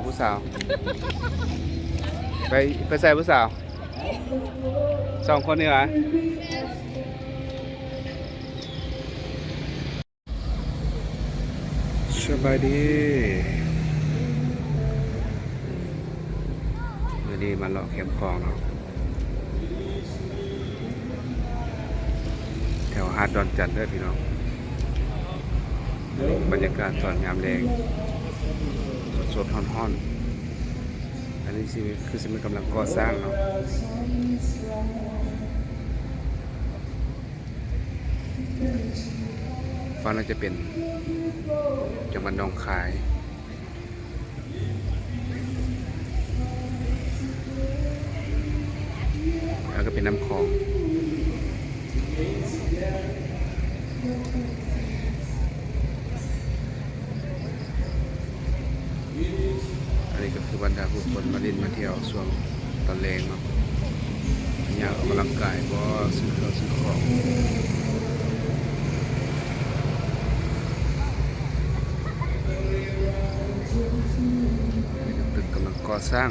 ผู้สาวไปใส่ผู้สาว2 คนนี่เหรอสบายดีวันนี้มาเลาะแคมป์คลองเนาะแถวหาดดอนจันทร์เด้อพี่น้องบรรยากาศตอนยามแลงสดๆฮ้อนๆอันนี้คือมันกำลังก่อสร้างเนาะฝั่งนั้นจะเป็นจังหวัดหนองคายแล้วก็เป็นน้ำคลองอันนี้ก็คือบรรดาผู้คนมาเล่นมาเที่ยวช่วงตอนแรงเนาะอยากออกกำลังกายบ่ซื้อข้าวซื้อของตึกกำลังก่อสร้าง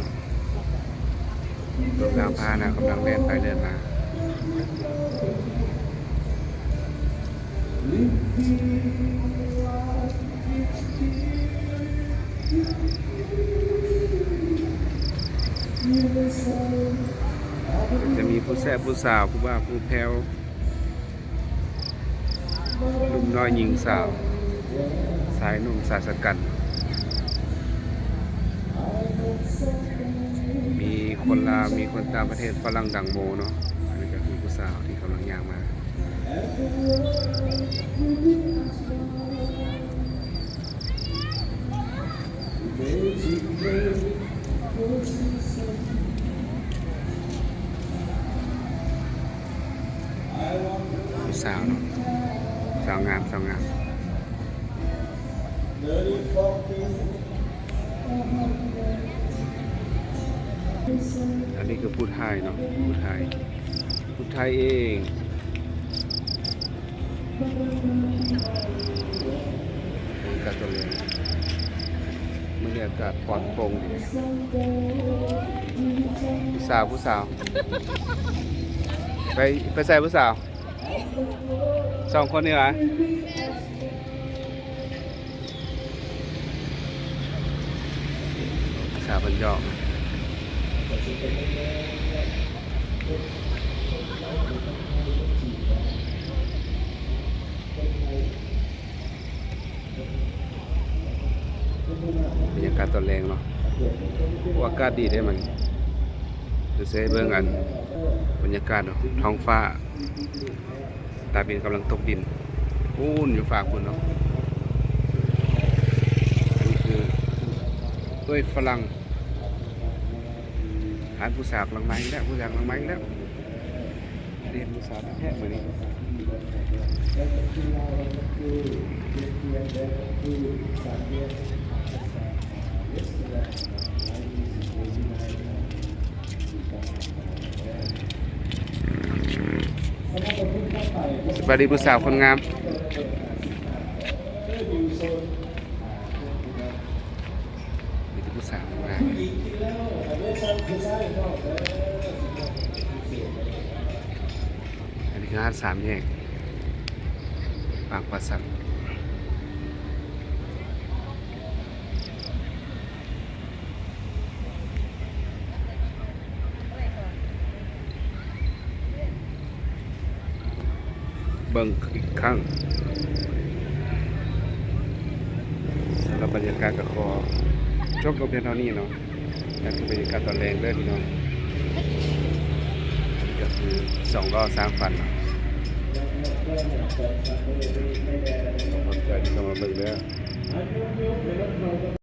รถน้ำพานะกำลังเล่นไปเล่นมาจะมีผู้แซ่บผู้สาวผู้บ้าผู้แพ้วลุมน้อยหญิงสาวสายหนุ่มสายสกันมีคนลาวมีคนต่างประเทศฝรั่งดังโมเนาะอันนี้ก็คือผู้สาวที่กำลังย่างมาผู้สาวเนาะสาวงามสาวงามอันนี้คือพูดไทยเนาะพูดไทยเองบรรยากาศตัวเลยบรรยากาศปลอดโปร่งดีผู้สาวไปใส่ผู้สาว2 คนนี่เหรอผู้สาวบรรยอกบรรยากาศตอนแรงเนาะอากาศดีได้มันจะเซเบื้องอันบรรยากาศเนาะท้องฟ้าตาบินกำลังตกดินปูนอยู่ฝากคุณเนาะอันนี้คือด้วยฝรั่งหาผู้สาวกำลังไม้แล้วผู้สาวกำลังไม้แล้วเรียนผู้สาวแท้ๆเหมือนนี้สวัสดีผู้สาวคนงามมีแต่ผู้สาวงามอันนี้คือหาด3 แยกปางปราสักเบิ่งอีกครั้งสำหรับบรรยากาศก็ขอจบลงเพียงเท่านี้เนาะนั่นคือบรรยากาศตอนแรงเด้อพี่น้องนี่ก็คือ2 ล้อ 3 ฟันเนาะขอบใจที่เข้ามาเบิ่งเด้อ